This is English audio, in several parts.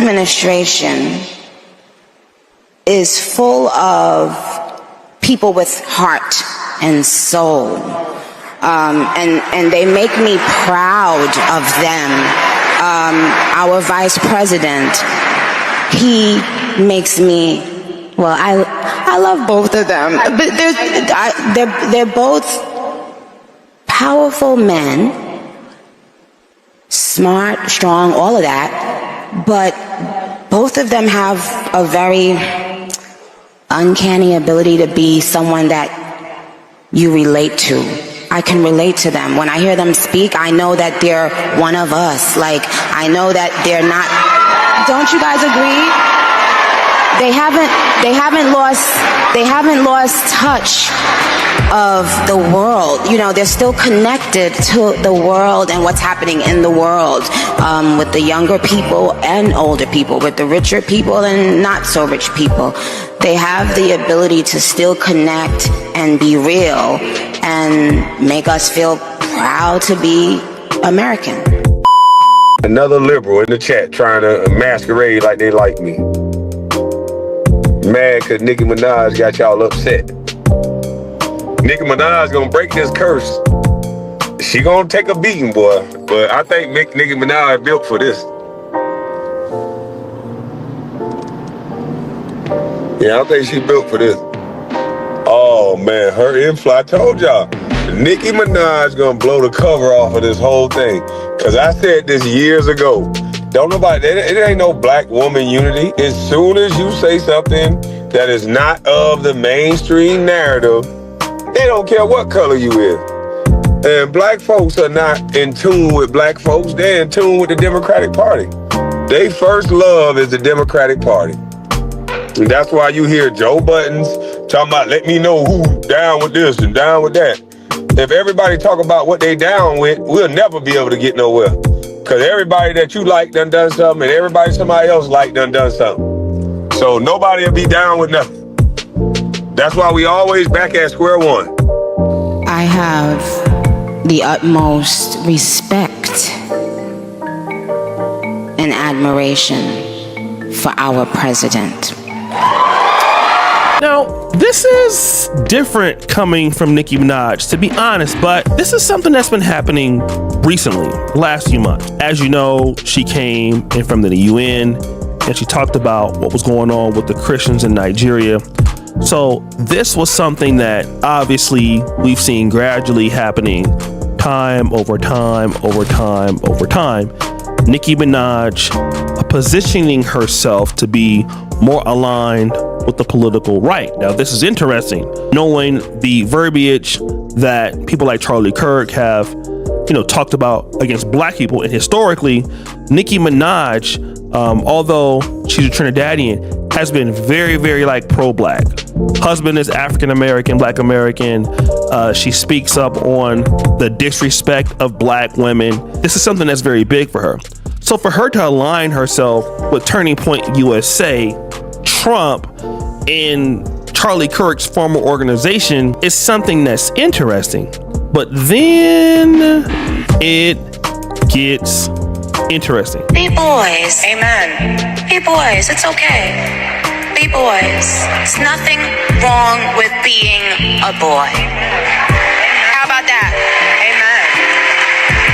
administration is full of people with heart and soul. And they make me proud of them. Our vice president, he makes me, well, I love both of them, but they're both powerful men, smart, strong, all of that, but both of them have a very uncanny ability to be someone that you relate to. I can relate to them. When I hear them speak, I know that they're one of us. Like, I know that they're not. Don't you guys agree? They haven't lost touch of the world. You know, they're still connected to the world and what's happening in the world, with the younger people and older people, with the richer people and not so rich people. They have the ability to still connect and be real and make us feel proud to be American. Another liberal in the chat trying to masquerade like they like me. Mad because Nicki Minaj got y'all upset. Nicki Minaj gonna break this curse. She gonna take a beating, boy. But I think Nicki Minaj built for this. Yeah, I think she built for this. Oh man, her influence. I told y'all, Nicki Minaj gonna blow the cover off of this whole thing. Cause I said this years ago. Don't nobody, it ain't no black woman unity. As soon as you say something that is not of the mainstream narrative, they don't care what color you is. And black folks are not in tune with black folks. They're in tune with the Democratic Party. They first love is the Democratic Party. And that's why you hear Joe Buttons talking about, let me know who down with this and down with that. If everybody talk about what they down with, we'll never be able to get nowhere. Because everybody that you like done something, and everybody somebody else like done something. So nobody will be down with nothing. That's why we always back at square one. I have the utmost respect and admiration for our president. Now, this is different coming from Nicki Minaj, to be honest, but this is something that's been happening recently, last few months. As you know, she came in from the UN and she talked about what was going on with the Christians in Nigeria. So this was something that obviously we've seen gradually happening time over time over time over time. Nicki Minaj positioning herself to be more aligned with the political right. Now, this is interesting, knowing the verbiage that people like Charlie Kirk have, talked about against black people. And historically, Nicki Minaj, although she's a Trinidadian, has been very, very pro-black. Husband is African-American, black American. She speaks up on the disrespect of black women. This is something that's very big for her. So for her to align herself with Turning Point USA, Trump, and Charlie Kirk's former organization is something that's interesting. But then it gets interesting. Be boys. Amen. Be boys. It's okay. Be boys. There's nothing wrong with being a boy. How about that? Amen.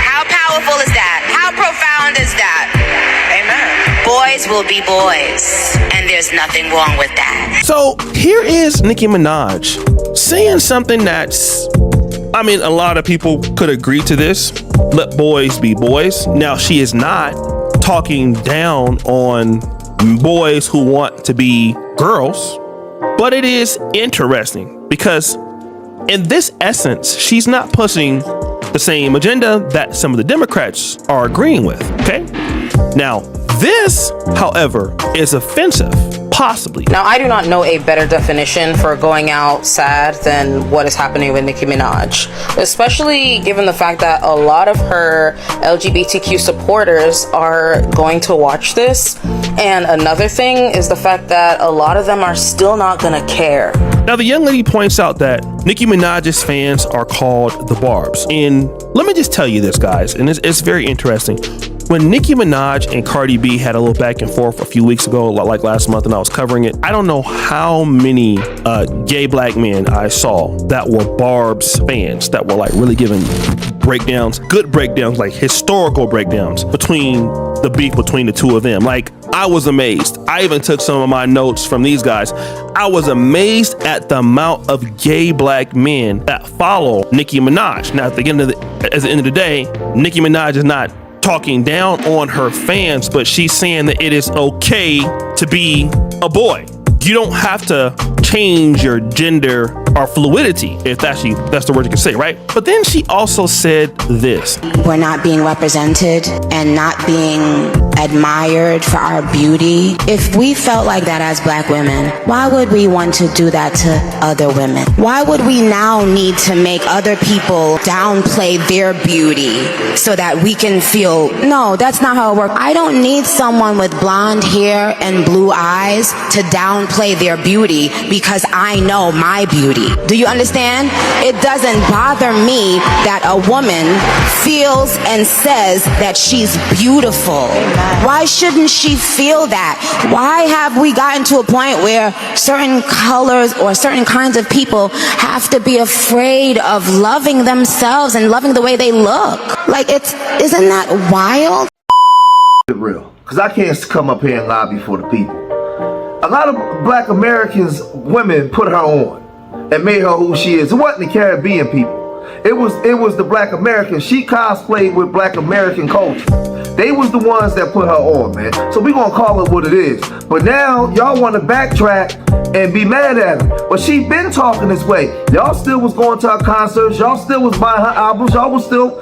How powerful is that? How profound is that? Amen. Boys will be boys, and there's nothing wrong with that. So here is Nicki Minaj saying something that's, a lot of people could agree to this. Let boys be boys. Now, she is not talking down on boys who want to be girls, but it is interesting because in this essence, she's not pushing the same agenda that some of the Democrats are agreeing with. Okay. Now, this, however, is offensive. Possibly. Now, I do not know a better definition for going out sad than what is happening with Nicki Minaj, especially given the fact that a lot of her LGBTQ supporters are going to watch this. And another thing is the fact that a lot of them are still not gonna care. Now, the young lady points out that Nicki Minaj's fans are called the Barbs. And let me just tell you this, guys, and it's very interesting. When Nicki Minaj and Cardi B had a little back and forth a few weeks ago, like last month, and I was covering it, I don't know how many gay black men I saw that were Barb's fans, that were like really giving breakdowns, good breakdowns, like historical breakdowns between the beef between the two of them. Like, I was amazed. I even took some of my notes from these guys. I was amazed at the amount of gay black men that follow Nicki Minaj. Now, at the end of the day, Nicki Minaj is not talking down on her fans, but she's saying that it is okay to be a boy. You don't have to change your gender or fluidity, if that's the word you can say, right? But then she also said this. We're not being represented and not being admired for our beauty. If we felt like that as black women, why would we want to do that to other women? Why would we now need to make other people downplay their beauty so that we can feel, no, that's not how it works. I don't need someone with blonde hair and blue eyes to downplay their beauty because I know my beauty. Do you understand? It doesn't bother me that a woman feels and says that she's beautiful. Why shouldn't she feel that? Why have we gotten to a point where certain colors or certain kinds of people have to be afraid of loving themselves and loving the way they look? Like, isn't that wild? Real, because I can't come up here and lie before the people. A lot of black Americans, women put her on and made her who she is. It wasn't the Caribbean people. It was the black Americans. She cosplayed with black American culture. They was the ones that put her on, man. So we gonna call it what it is. But now y'all want to backtrack and be mad at her. But she been talking this way. Y'all still was going to her concerts. Y'all still was buying her albums. Y'all was still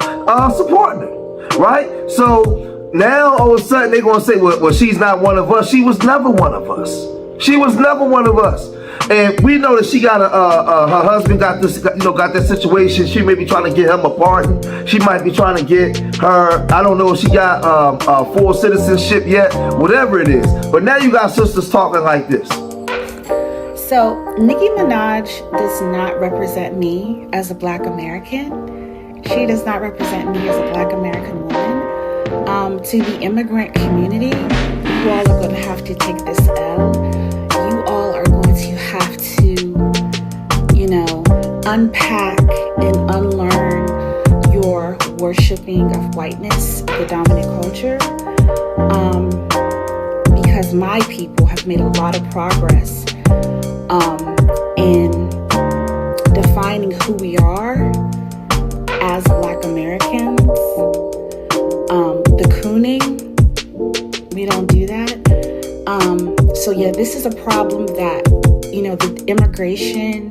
supporting her, right? So now all of a sudden they gonna say, well, she's not one of us. She was never one of us. She was never one of us. And we know that she got her husband got that situation. She may be trying to get him a pardon. She might be trying to get her, I don't know if she got full citizenship yet, whatever it is. But now you got sisters talking like this. So Nicki Minaj does not represent me as a black American. She does not represent me as a black American woman. To the immigrant community, you all are going to have to take this L. You all are going to have to, unpack and unlearn your worshiping of whiteness, the dominant culture. Because my people have made a lot of progress in defining who we are as black Americans. The cooning, we don't do that. So yeah, this is a problem that, the immigration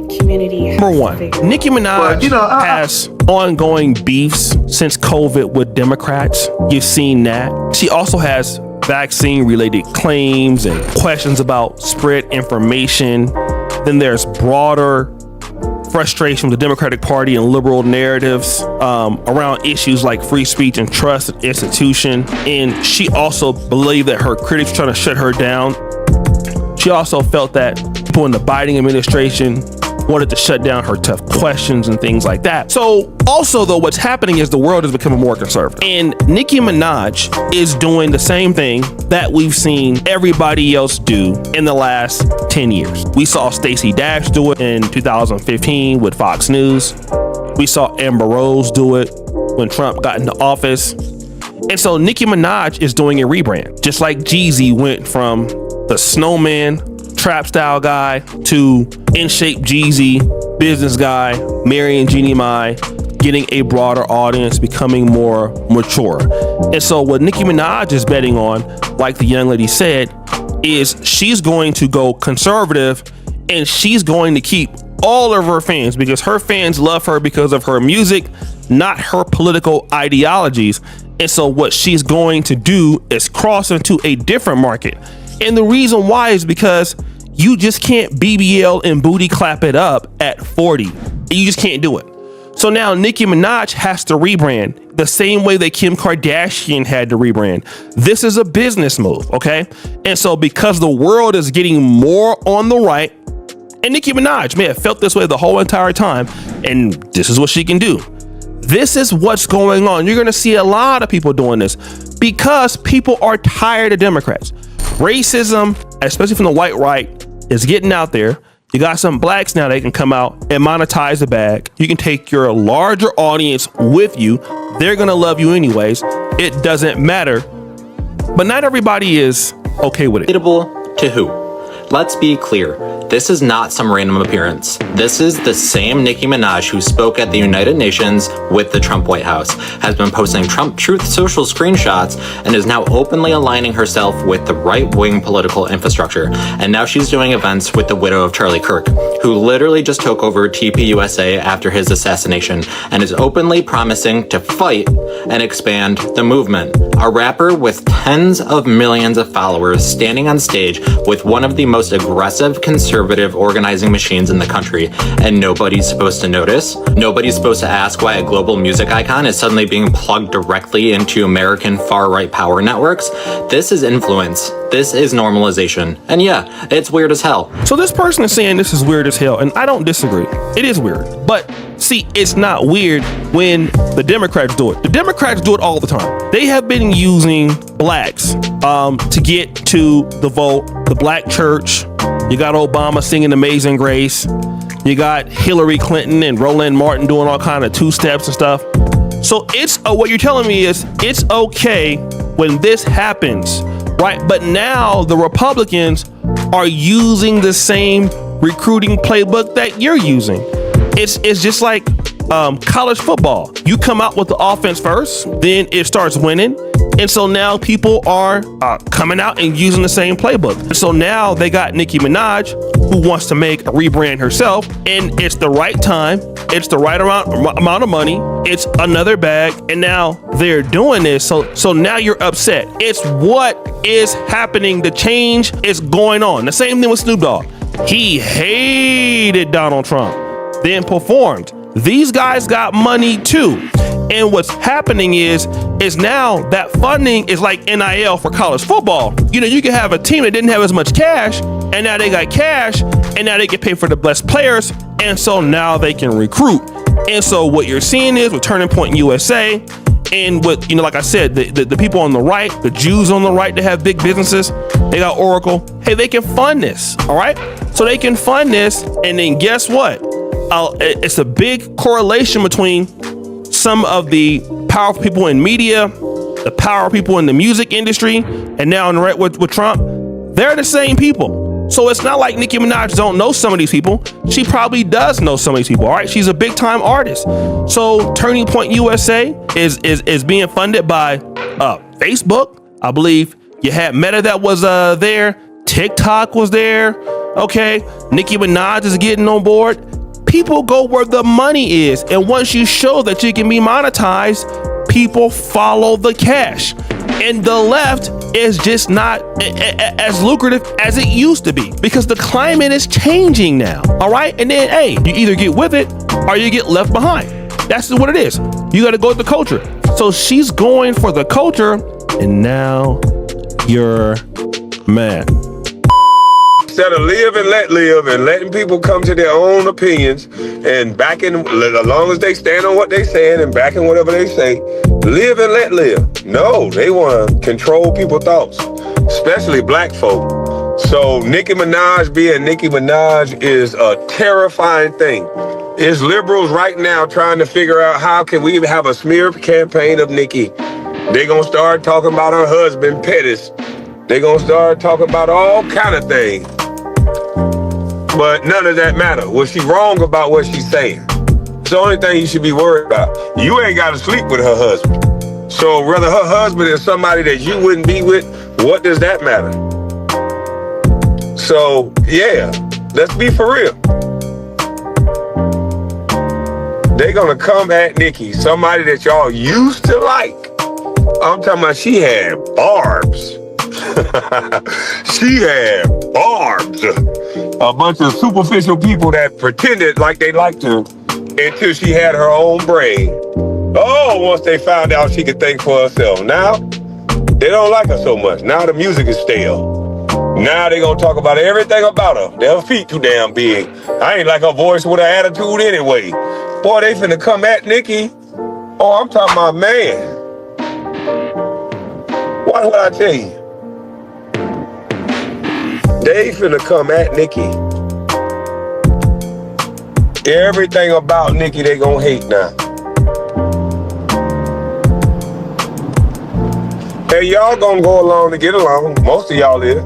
community has. Number one, Nicki Minaj has ongoing beefs since COVID with Democrats. You've seen that. She also has vaccine-related claims and questions about spread information. Then there's broader frustration with the Democratic Party and liberal narratives around issues like free speech and trust in institution. And she also believed that her critics were trying to shut her down. She also felt that people in the Biden administration wanted to shut down her tough questions and things like that. So also though, what's happening is the world is becoming more conservative. And Nicki Minaj is doing the same thing that we've seen everybody else do in the last 10 years. We saw Stacey Dash do it in 2015 with Fox News. We saw Amber Rose do it when Trump got into office. And so Nicki Minaj is doing a rebrand. Just like Jeezy went from the snowman trap style guy to in shape Jeezy business guy, marrying Jeannie Mai, getting a broader audience, becoming more mature. And so what Nicki Minaj is betting on, like the young lady said, is she's going to go conservative and she's going to keep all of her fans because her fans love her because of her music, not her political ideologies. And so what she's going to do is cross into a different market. And the reason why is because you just can't BBL and booty clap it up at 40. You just can't do it. So now Nicki Minaj has to rebrand the same way that Kim Kardashian had to rebrand. This is a business move, okay? And so because the world is getting more on the right, and Nicki Minaj may have felt this way the whole entire time, and this is what she can do. This is what's going on. You're going to see a lot of people doing this because people are tired of Democrats. Racism, especially from the white right, is getting out there. You got some blacks now, they can come out and monetize the bag. You can take your larger audience with you. They're going to love you anyways. It doesn't matter. But not everybody is okay with it. Relatable to who? Let's be clear, this is not some random appearance. This is the same Nicki Minaj who spoke at the United Nations with the Trump White House, has been posting Trump Truth Social screenshots, and is now openly aligning herself with the right-wing political infrastructure. And now she's doing events with the widow of Charlie Kirk, who literally just took over TPUSA after his assassination, and is openly promising to fight and expand the movement. A rapper with tens of millions of followers standing on stage with one of the most aggressive conservative organizing machines in the country, and nobody's supposed to notice. Nobody's supposed to ask why a global music icon is suddenly being plugged directly into American far-right power networks. This is influence. This is normalization. And yeah, it's weird as hell. So this person is saying this is weird as hell, and I don't disagree. It is weird. But see, it's not weird when the Democrats do it. The Democrats do it all the time. They have been using blacks to get to the vote, the black church. You got Obama singing Amazing Grace. You got Hillary Clinton and Roland Martin doing all kind of two-steps and stuff. So it's what you're telling me is it's okay when this happens, right? But now the Republicans are using the same recruiting playbook that you're using. It's just like college football. You come out with the offense first, then it starts winning. And so now people are coming out and using the same playbook. And so now they got Nicki Minaj, who wants to make a rebrand herself, and it's the right time. It's the right amount of money. It's another bag, and now they're doing this. So now you're upset. It's what is happening. The change is going on. The same thing with Snoop Dogg. He hated Donald Trump, then performed. These guys got money too. And what's happening is now that funding is like NIL for college football. You know, you can have a team that didn't have as much cash, and now they got cash, and now they get paid for the best players, and so now they can recruit. And so what you're seeing is with Turning Point USA, and with, you know, like I said, the people on the right, the Jews on the right that have big businesses, they got Oracle. Hey, they can fund this, all right? So they can fund this, and then guess what? It's a big correlation between some of the powerful people in media, the power people in the music industry, and now on the right with Trump. They're the same people. So it's not like Nicki Minaj don't know some of these people. She probably does know some of these people, all right? She's a big time artist. So Turning Point USA is being funded by Facebook. I believe you had Meta that was there. TikTok was there. Okay. Nicki Minaj is getting on board. People go where the money is. And once you show that you can be monetized, people follow the cash. And the left is just not as lucrative as it used to be because the climate is changing now. All right. And then, hey, you either get with it or you get left behind. That's what it is. You got to go with the culture. So she's going for the culture, and now you're mad. Instead of live and let live and letting people come to their own opinions and backing, as long as they stand on what they saying and backing whatever they say, live and let live. No, they want to control people's thoughts, especially black folk. So Nicki Minaj being Nicki Minaj is a terrifying thing. It's liberals right now trying to figure out how can we have a smear campaign of Nicki. They're going to start talking about her husband, Pettis. They're going to start talking about all kind of things. But none of that matter. Was she wrong about what she's saying? It's the only thing you should be worried about. You ain't got to sleep with her husband. So whether her husband is somebody that you wouldn't be with, what does that matter? So, yeah, let's be for real. They're going to come at Nicki, somebody that y'all used to like. I'm talking about she had barbs. She had barbs. A bunch of superficial people that pretended like they liked her until she had her own brain. Oh, once they found out she could think for herself. Now, they don't like her so much. Now the music is stale. Now they gonna talk about everything about her. Their feet too damn big. I ain't like her voice with her attitude anyway. Boy, they finna come at Nicki Oh, I'm talking about man. Watch what I tell you. They finna come at Nicki. Everything about Nicki they gonna hate now. Hey, y'all gonna go along to get along. Most of y'all is.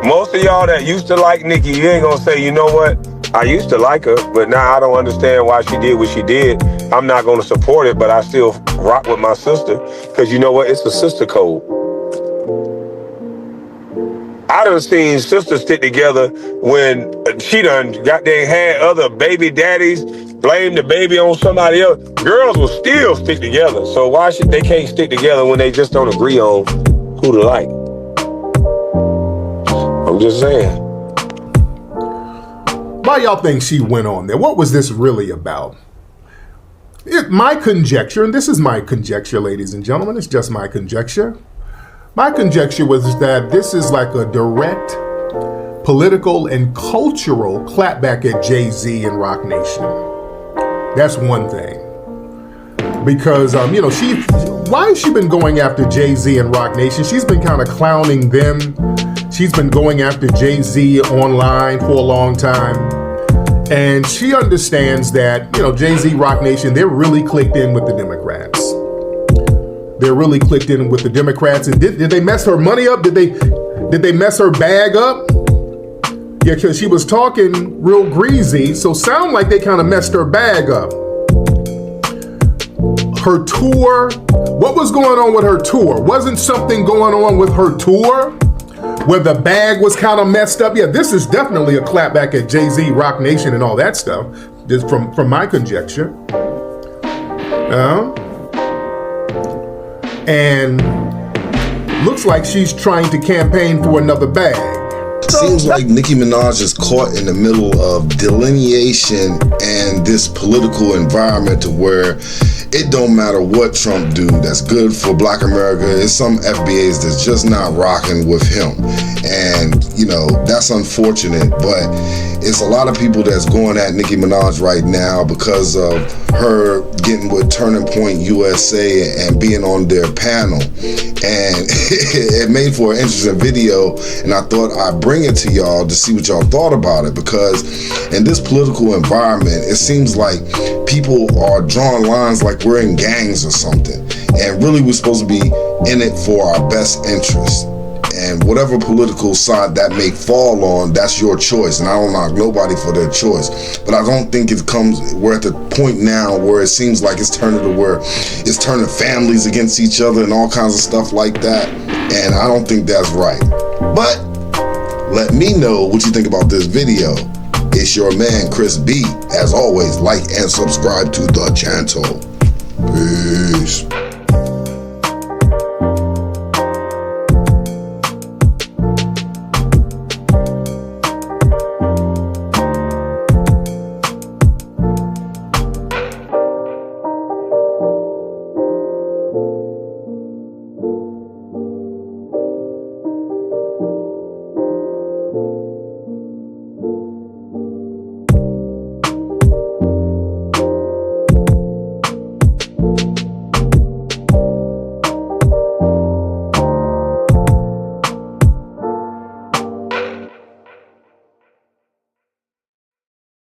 Most of y'all that used to like Nicki, you ain't gonna say, you know what? I used to like her, but now I don't understand why she did what she did. I'm not gonna support it, but I still rock with my sister. Cause you know what? It's a sister code. I done seen sisters stick together when she done goddamn had other baby daddies, blame the baby on somebody else. Girls will still stick together. So why should they can't stick together when they just don't agree on who to like? I'm just saying. Why y'all think she went on there? What was this really about? My conjecture, and this is my conjecture, ladies and gentlemen, it's just my conjecture. My conjecture was that this is like a direct political and cultural clapback at Jay-Z and Roc Nation. That's one thing. Because, why has she been going after Jay-Z and Roc Nation? She's been kind of clowning them. She's been going after Jay-Z online for a long time. And she understands that, Jay-Z, Roc Nation, they're really clicked in with the Democrats. They're really clicked in with the Democrats. And did they mess her money up? Did they mess her bag up? Yeah, because she was talking real greasy, so sound like they kind of messed her bag up. Her tour, what was going on with her tour? Wasn't something going on with her tour where the bag was kind of messed up? Yeah, this is definitely a clapback at Jay-Z, Roc Nation, and all that stuff, just from my conjecture. And looks like she's trying to campaign for another bag. Seems like Nicki Minaj is caught in the middle of delineation and this political environment to where it don't matter what Trump do that's good for Black America. It's some FBAs that's just not rocking with him. And, that's unfortunate, but it's a lot of people that's going at Nicki Minaj right now because of her getting with Turning Point USA and being on their panel. And it made for an interesting video, and I thought I'd bring it to y'all to see what y'all thought about it, because in this political environment, it seems like people are drawing lines like we're in gangs or something, and really we're supposed to be in it for our best interest. And whatever political side that may fall on, that's your choice. And I don't knock nobody for their choice. But I don't think we're at the point now where it seems like it's turning to where it's turning families against each other and all kinds of stuff like that. And I don't think that's right. But let me know what you think about this video. It's your man, Kris B. As always, like and subscribe to the channel. Peace.